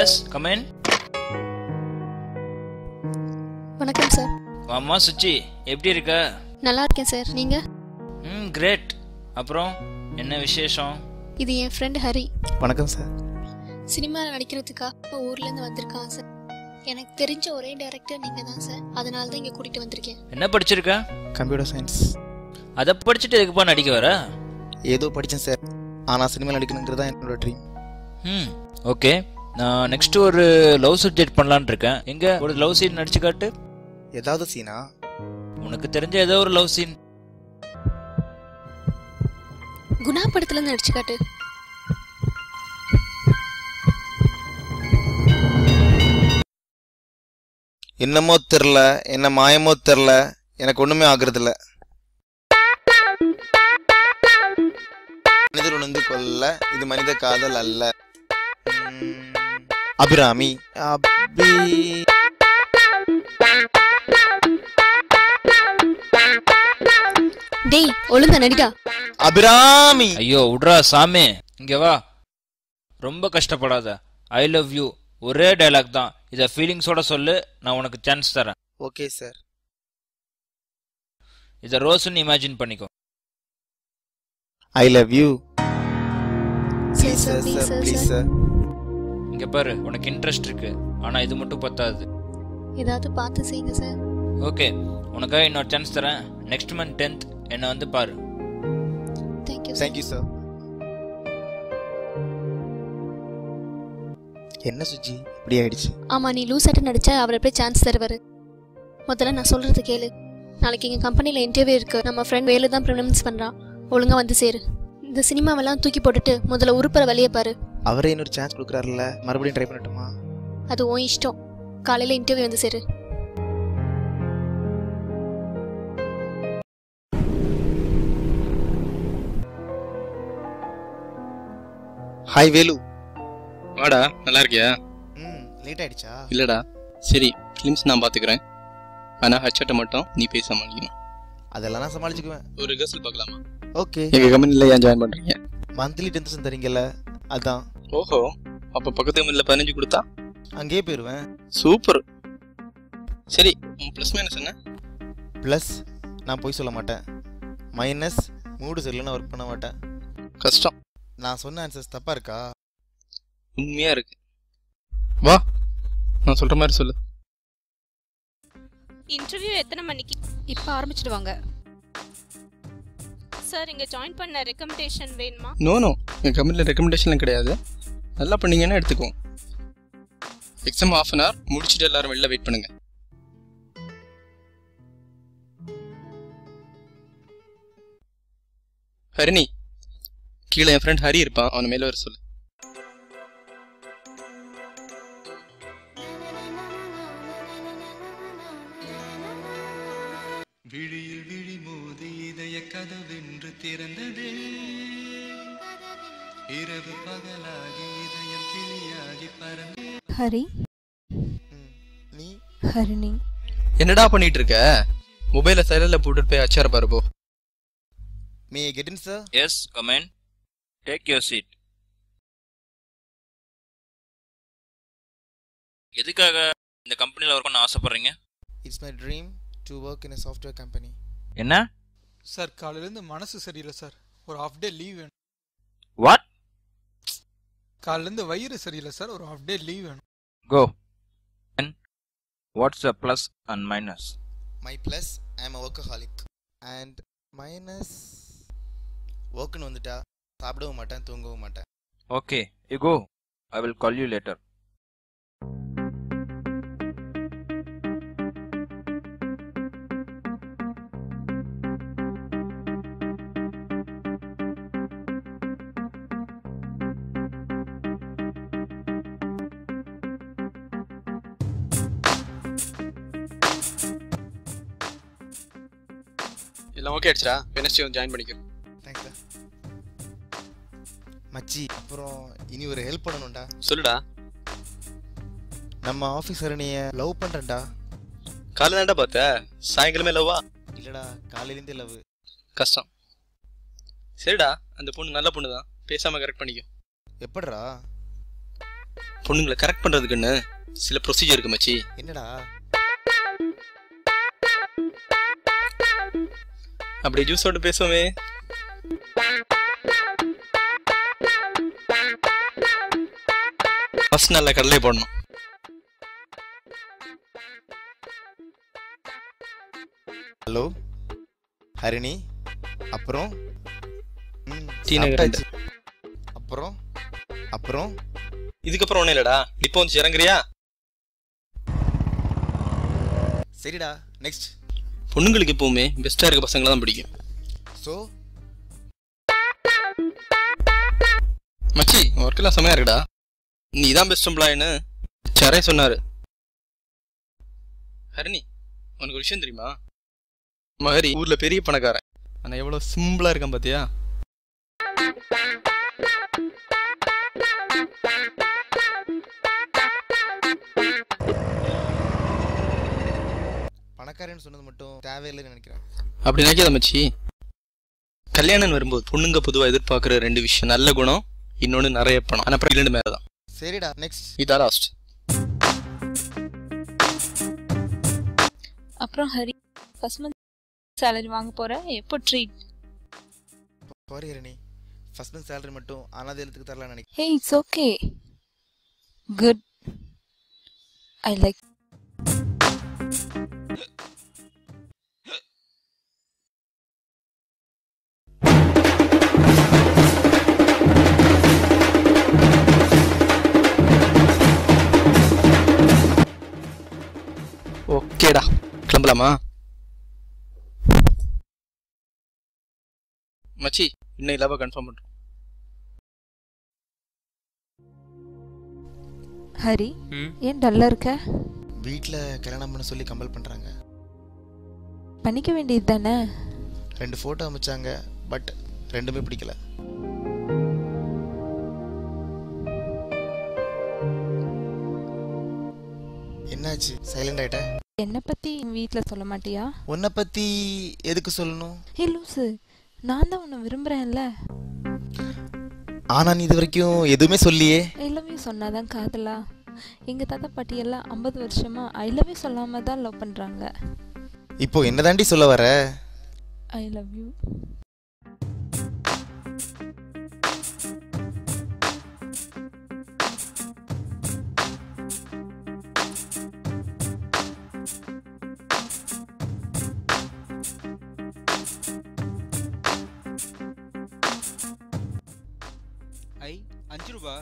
S come in. வணக்கம் sir. அம்மா சுச்சி, எப்படி இருக்க? நல்லா இருக்கேன் சார். நீங்க? கிரேட். அப்புறம் என்ன விசேஷம்? இது என் ஃப்ரெண்ட் ஹரி. வணக்கம் சார். சினிமாவில் நடிக்கிறதுக்காக ஊர்லேருந்து வந்திருக்கான் சார். எனக்கு தெரிஞ்ச ஒரே டைரக்டர் நீங்கள் தான் சார். அதனால தான் இங்கே கூட்டிகிட்டு வந்திருக்கேன். என்ன படிச்சிருக்க? Computer science. அதை படிச்சுட்டு எதுக்குப்பா நடிக்க வர? ஏதோ படித்தேன் சார், ஆனால் சினிமா நடிக்கணுங்கிறது தான் என்னோட ட்ரீம். ஓகே, நான் நெக்ஸ்ட் ஒரு லவ் சப்ஜெக்ட் பண்ணலான்னு இருக்கேன். எங்க ஒரு லவ் சீன் நடிச்சு காட்டு. ஏதாவது சீனா? உனக்கு தெரிஞ்ச ஏதோ ஒரு லவ் சீன். குணா படத்துலேருந்து நடிச்சு காட்டு. என்னமோ தெரில, என்ன மாயமோ தெரில, எனக்கு ஒன்றுமே ஆகுறதில்ல. மனிதர் உணர்ந்து கொள்ள இது மனித காதல் அல்ல. அபிராமி. டேய் ஒழுங்கா நடிடா. அபிராமி. ஐயோ விட்றா சாமி, இங்க வா. ரொம்ப கஷ்டப்படாத. ஐ லவ் யூ ஒரே டைலாக் தான். இதை ஃபீலிங்ஸோட சொல்லு, நான் உனக்கு சான்ஸ் தரேன். Okay sir. இதை ரோஸ்ன்னு இமேஜின் பண்ணிக்கோ. ஐ love you. Please sir, please sir. இங்க பாரு, உனக்கு இன்ட்ரெஸ்ட் இருக்கு, ஆனா இது மட்டும் பத்தாது. ஏதாவது பார்த்து செய்யுங்க சார். ஓகே, உனக்காக இன்னொரு சான்ஸ் தரேன். நெக்ஸ்ட் மந்த் 10th என்னை வந்து பாரு. Thank you thank you sir. என்ன சுஜி இப்படி ஆயிடுச்சு? ஆமா, நீ லூஸ் ஆட்டு நடிச்சா அவர் எப்படி சான்ஸ் தருவாரு? முதல்ல நான் சொல்றது கேளு. நாளைக்கு எங்க கம்பெனில இன்டர்வியூ இருக்கு. நம்ம ஃப்ரெண்ட் வேலு தான் ப்ரிலிம்ஸ் பண்றான். ஒழுங்கா வந்து சேரு. இந்த சினிமாவெல்லாம் தூக்கி போட்டுட்டு முதல்ல உருப்பற வழியை பாரு. அவரே இன்னொரு சான்ஸ் கொடுக்குறாருல்ல, மறுபடியும் ட்ரை பண்ணட்டுமா? அது உன் இஷ்டம். காலையில இன்டர்வியூ வந்து சேரு. ஹாய் வேலு. வாடா, நல்லா இருக்கியா? லேட் ஆயிடுச்சா? இல்லடா, சரி ஃபிலிம்ஸ் நான் பார்த்துக்கிறேன். ஆனால் ஹெட்செட்டை மட்டும் நீ பேச சமாளிக்கணும். அதெல்லாம் நான் சமாளிச்சுக்குவேன். ஒரு ரிஹர்சல் பார்க்கலாமா? ஓகே. எங்கள் கம்பெனியில் ஏன் ஜாயின் பண்ணுறீங்க? மந்த்லி 10,000 தரீங்கல்ல, அதான். ஓஹோ, அப்போ பக்கத்து கம்பெனியில் 15 கொடுத்தா அங்கேயே போயிடுவேன். சூப்பர். சரி, உன் ப்ளஸ் மைனஸ் என்ன? ப்ளஸ் நான் போய் சொல்ல மாட்டேன். மைனஸ் மூடு சரியில்லைன்னு ஒர்க் பண்ண மாட்டேன். கஷ்டம். நான் சொன்ன ஆன்சர்ஸ் தப்பாக இருக்கா? உண்மையாக இருக்கு. வா, நான் சொல்கிற மாதிரி சொல்லு. இன்டர்வியூ எத்தனை மணிக்கு? இப்போ ஆரம்பிச்சிடுவாங்க சார். இங்கே ஜாயின் பண்ண ரெக்கமெண்டேஷன் வேணுமா? நோ, எங்கள் கம்பெனியில் ரெக்கமெண்டேஷன்லாம் கிடையாது. நல்லா பண்ணீங்கன்னா எடுத்துக்குவோம். எக்ஸாம் 1/2 hour முடிச்சுட்டு எல்லாரும் வெளில வெயிட் பண்ணுங்க. ஹரிணி, கீழே என் ஃப்ரெண்ட் ஹரி இருப்பான், அவனை மேலே வர சொல்லு. விழியில் விழி மோதி இதய கதவென்று திறந்ததே, இரவு பகலாகி இதயம் கிளியாகி பறந்தே. ஹரி, நீ ஹரிணி. என்னடா பண்ணிட்டு இருக்க? மொபைலை சைலண்ட்ல போட்டுட்டு போய் அச்சார பாரு போ. May I get in sir? Yes come in. Take your seat. எதுக்காக இந்த கம்பெனியில் ஒர்க் பண்ண ஆசைப்படுறீங்க? It's my dream to work in a software company. என்ன சார், காலையிலேருந்து மனசு சரியில்லை சார். ஒரு ஹாஃப் டே லீவ் வேணும். வாட்? காலையிலேருந்து வயிறு சரியில்லை சார். ஒரு ஹாஃப் டே லீவ் வேணும். Go. And what's the plus and minus? My plus, I am a workaholic. And minus, ஒர்க்குன்னு வந்துட்டா சாப்பிடவும் மாட்டேன், தூங்கவும் மாட்டேன். Okay, you go. I will call you later. எல்லாம் ஓகே ஆயிடுச்சா? வெனஸ்டே வந்து ஜாயின் பண்ணிக்கோ. Thanks sir. மச்சி, அப்புறம் இனி ஒரு ஹெல்ப் பண்ணணும்டா. சொல்லுடா. நம்ம ஆஃபீஸரை நீ லவ் பண்ணுறேன்டா. காலையில் தான்டா பார்த்த, சாயங்காலமே லவ்வா? இல்லைடா, காலையிலேருந்தே லவ். கஷ்டம். சரிடா, அந்த பொண்ணு நல்ல பொண்ணு தான், பேசாமல் கரெக்ட் பண்ணிக்கோ. எப்படிடா? பொண்ணுங்களை கரெக்ட் பண்ணுறதுக்குன்னு சில ப்ரொசீஜர் இருக்கு மச்சி. என்னடா? அப்படியே ஜூஸோடு பேசுவோமே. ஃபர்ஸ்ட் நல்ல கடலை போடணும். ஹலோ ஹரிணி. அப்புறம் டீ நகர் சாப்பிட்டாச்சு. அப்புறம் அப்புறம் இதுக்கப்புறம் ஒன்றும் இல்லைடா. இப்போ வந்து இறங்குறியா? சரிடா, நெக்ஸ்ட். பொண்ணுங்களுக்கு எப்பவுமே பெஸ்ட்டாக இருக்க பசங்களை தான் பிடிக்கும். ஸோ மச்சி ஒர்க்கெல்லாம் செம்மையாக இருக்குடா. நீ தான் பெஸ்ட் எம்ப்ளாயின்னு சரே சொன்னார். ஹரிணி, உனக்கு ஒரு விஷயம் தெரியுமா? மகரி ஊரில் பெரிய பணக்காரன். ஆனால் எவ்வளோ சிம்பிளாக இருக்கான் பார்த்தியா? பணக்காரன்னு சொன்னது மட்டும் தேவையில்லைன்னு நினைக்கிறேன். அப்படி நினைக்காத மச்சி. கல்யாணம் வரும்போது பொண்ணுங்க பொதுவாக எதிர்பார்க்குற 2 விஷயம்: நல்ல குணம், இன்னொன்று நிறைய பணம். ஆனால் அப்புறம் 2 மேலே தான். சரிடா, நெக்ஸ்ட். இதான் லாஸ்ட். அப்புறம் ஹரி, ஃபர்ஸ்ட் மந்த் சேலரி வாங்க போற, எப்போ treat? Sorry Harini, first month salary மட்டும் அனாதைலத்துக்கு தரலாம்னு நினைக்கிறேன். Hey, it's okay. Good. I like. ஓகேடா, கிளம்பலாமா? மச்சி, இன்னும் இல்லாம கன்ஃபார்ம் பண்ணுறோம். ஹரி, ஏன் டல்லா இருக்க? வீட்டில் கல்யாணம் பண்ண சொல்லி கம்பல் பண்ணுறாங்க. பண்ணிக்க வேண்டியது தானே? 2 ஃபோட்டோ அமைச்சாங்க, பட் 2மே பிடிக்கல. என்னாச்சு, சைலண்ட் ஆயிட்ட? என்னை பத்தி வீட்டில் சொல்ல மாட்டியா? உன்னை பற்றி எதுக்கு சொல்லணும்? ஹே லூசு, நான் தான் உன்னை விரும்புகிறேன்ல. ஆனால் நீ இது வரைக்கும் எதுவுமே சொல்லியே. ஐ லவ் யூ சொன்னாதான் காதலா? எங்கள் தாத்தா பாட்டி எல்லாம் 50 வருஷமா ஐ லவ் யூ சொல்லாம தான் லவ் பண்ணுறாங்க. இப்போ என்ன தாண்டி சொல்ல வர? ஐ லவ் யூ. ஐ 5 ரூபா.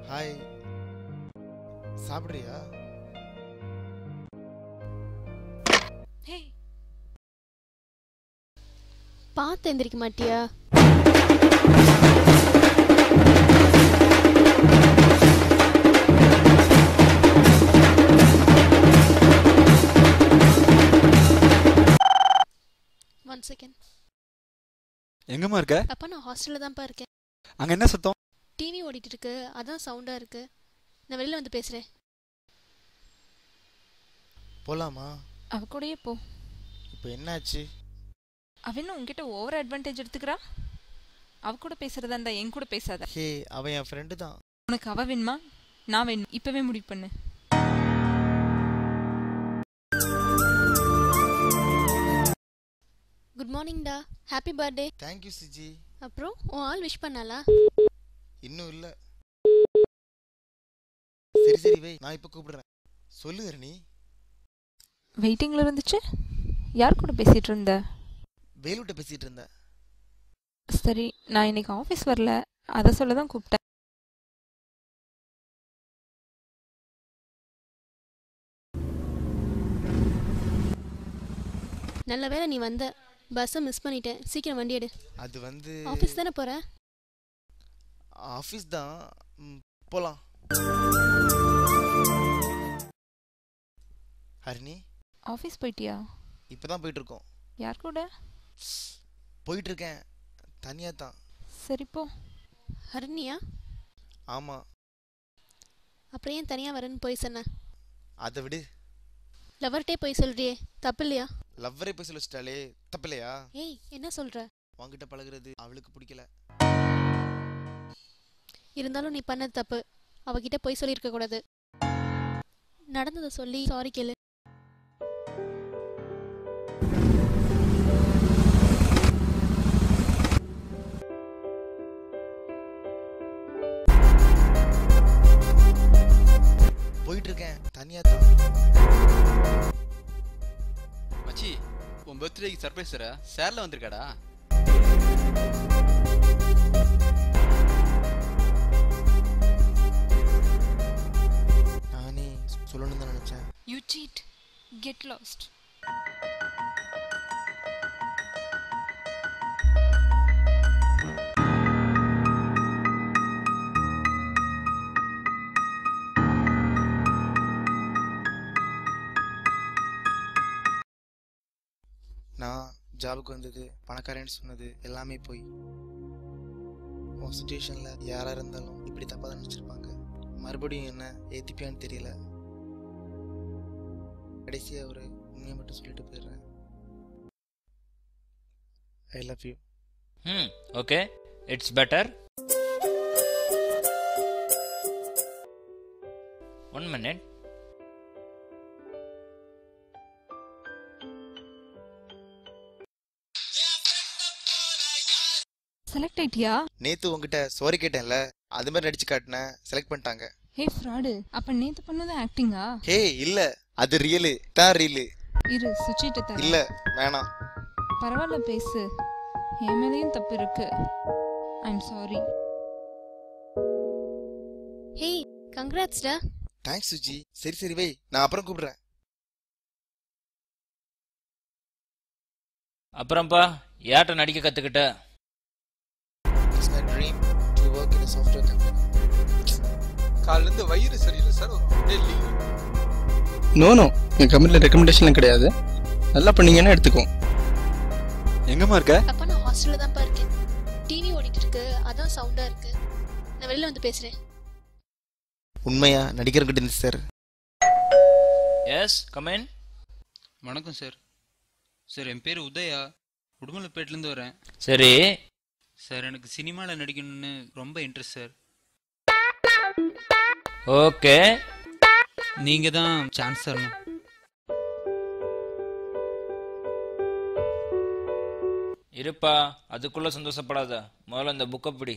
ஹாய், சாப்பிட்றியா? ஹே, பார்த்து எந்திரிக்க மாட்டியா? One second. எங்கம்மா இருக்க? அப்பா நான் ஹாஸ்டல்ல தான்ப்பா இருக்கேன். அங்க என்ன சத்தம்? டிவி ஓடிட்டு இருக்கு, அதான் சவுண்டா இருக்கு. நான் வெளியில வந்து பேசுறேன். போலாமா? அவ கூடயே போ. இப்போ என்னாச்சு? அவன் உங்ககிட்ட ஓவர் அட்வான்டேஜ் எடுத்துக்கிறா. அவ கூட பேசுறதா இருந்தா என் கூட பேசாத. ஹே, அவன் என் ஃப்ரெண்டு தான். உனக்கு அவ வேணுமா, நான் வேணும்? இப்பவே முடிவு பண்ணு. குட் மார்னிங்டா. Happy birthday. தேங்க்யூ சுஜி. அப்புறம் உன் ஆள் விஷ் பண்ணாளா? இன்னும் இல்லை. சரி சரி வை, நான் இப்போ கூப்பிடுறேன். சொல்லு ஹரிணி. வெயிட்டிங்கில் இருந்துச்சு. யார் கூட பேசிகிட்டு இருந்த? வேலுட்ட பேசிட்டு இருந்தேன். சரி, நான் இன்னைக்கு ஆஃபீஸ் வரல, அதை சொல்ல தான் கூப்பிட்டேன். நல்ல வேளை நீ வந்த. பஸ்ஸை மிஸ் பண்ணிட்டேன். சீக்கிரம் வண்டி எடு. அது வந்து ஆஃபீஸ் தானே போற? ஆஃபீஸ் தான். போலாம். ஹரிணி, ஆஃபீஸ் போயிட்டியா? இப்பதான் போயிட்டு இருக்கோம். யார் கூட? போயிட்டு இருக்கேன், தனியா தான். சரி போ. ஹரிணியா? ஆமா. அப்புறம் ஏன் தனியாக வரேன்னு போய் சொன்ன? அதை விடு. லவர்கிட்டே போய் சொல்றியே, தப்பு இல்லையா? லவ்வரே போய் சொல்ல வச்சிட்டாலே தப்பில்லையா? ஏய், என்ன சொல்ற? உன்கிட்ட பழகுறது அவளுக்கு பிடிக்கல. இருந்தாலும் நீ பண்ணது தப்பு. அவகிட்ட போய் சொல்லியிருக்க கூடாது. நடந்ததை சொல்லி சாரி கேளு. போயிட்டு இருக்கேன், தனியா தான். மச்சி, உன் பர்த்டேக்கு சர்ப்ரைஸ் தர சேர்ல வந்திருக்காடா. நானே சொல்லணும்னு தான் நினைச்சேன். You cheat, get lost. நான் ஜாபுக்கு வந்தது, பணக்காரன்னு சொன்னது எல்லாமே போய். உன் சுச்சுவேஷனில் யாராக இருந்தாலும் இப்படி தப்பாக தான் நினச்சிருப்பாங்க. மறுபடியும் என்ன ஏற்றிப்பியான்னு தெரியல. கடைசியாக ஒரு உண்மையை மட்டும் சொல்லிட்டு போயிடுறேன். I love you. Okay, it's better. 1 minute. Select ஆயிட்டியா? நேற்று உங்ககிட்ட சாரி கேட்டேன்ல, அது மாதிரி நடிச்சு காட்டினேன், செலக்ட் பண்ணிட்டாங்க. ஹே ஃப்ராடு, அப்ப நேத்து பண்ணது ஆக்டிங்கா? ஹே இல்லை, அது ரியலு தான். ரீலு இரு, சுச்சிட்டு தர. இல்லை, வேணாம். பரவாயில்ல, பேசு. என் மேலேயும் தப்பு இருக்கு. I'm sorry. ஹேய், கங்க்ராட்ஸ்டா. தேங்க்ஸ் சுஜி. சரி சரி வை, நான் அப்புறம் கூப்பிடுறேன். அப்புறம்ப்பா, யார்கிட்ட நடிக்க கத்துக்கிட்ட? It's my dream to work in a software company. காலிலேருந்து வயிறு சரியில்லை சார், ஒரு டே லீவ். நோ என் கம்பெனியில் ரெக்கமெண்டேஷன்லாம் கிடையாது. நல்லா பண்ணீங்கன்னா எடுத்துக்குவோம். எங்கம்மா இருக்க? அப்பா, நான் ஹாஸ்டல்ல தான் இருக்கேன். டிவி ஓடிட்டு இருக்கு, அதான் சவுண்டா இருக்கு. நான் வெளியில வந்து பேசுறேன். உண்மையா நடிக்கிறவங்கிட்ட இருந்து சார். S, come in. வணக்கம் சார். சார், என் பேர் உதயா, உடுமலைப்பேட்டிலேருந்து வரேன். சரி, சார், எனக்கு சினிமாவில் நடிக்கணும்னு ரொம்ப இன்ட்ரெஸ்ட் சார். ஓகே. நீங்கள் தான் சான்ஸ் தரணும். இருப்பா, அதுக்குள்ள சந்தோஷப்படாத. முதல்ல இந்த புக்கை பிடி.